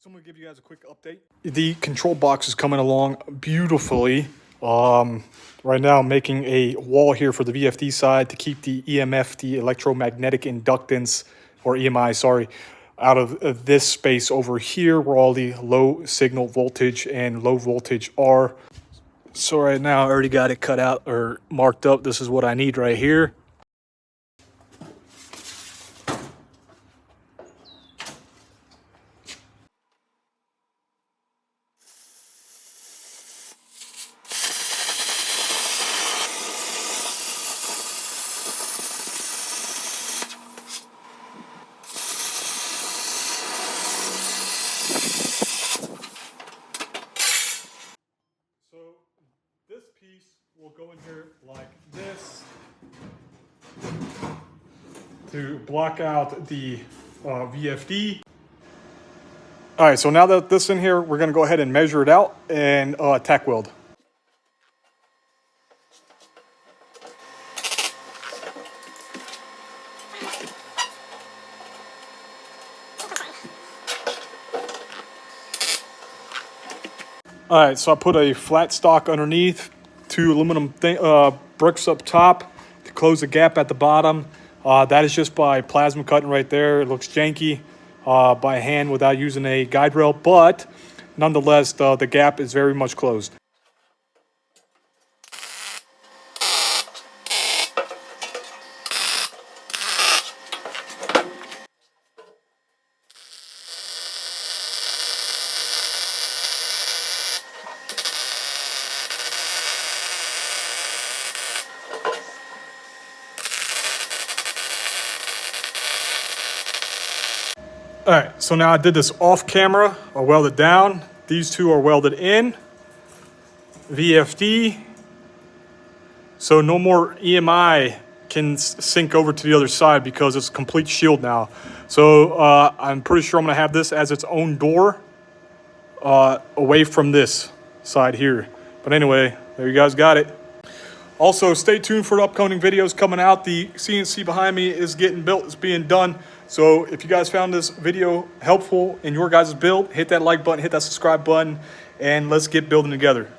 So I'm going to give you guys a quick update. The control box is coming along beautifully. Right now I'm making a wall here for the VFD side to keep the EMF, the electromagnetic inductance, or EMI, sorry, out of this space over here where all the low signal voltage and low voltage are. So right now I already got it cut out or marked up. This is what I need right here. So this piece will go in here like this to block out the VFD. All right, so now that this in here, we're gonna go ahead and measure it out and tack weld. All right, so I put a flat stock underneath, two aluminum bricks up top to close the gap at the bottom. That is just by plasma cutting right there. It looks janky by hand without using a guide rail, but nonetheless, the gap is very much closed. All right, so now I did this off camera. I welded down. These two are welded in. VFD. So no more EMI can sync over to the other side because it's a complete shield now. So I'm pretty sure I'm gonna have this as its own door away from this side here. But anyway, there you guys got it. Also, stay tuned for the upcoming videos coming out. The CNC behind me is getting built, it's being done. So if you guys found this video helpful in your guys' build, hit that like button, hit that subscribe button, and let's get building together.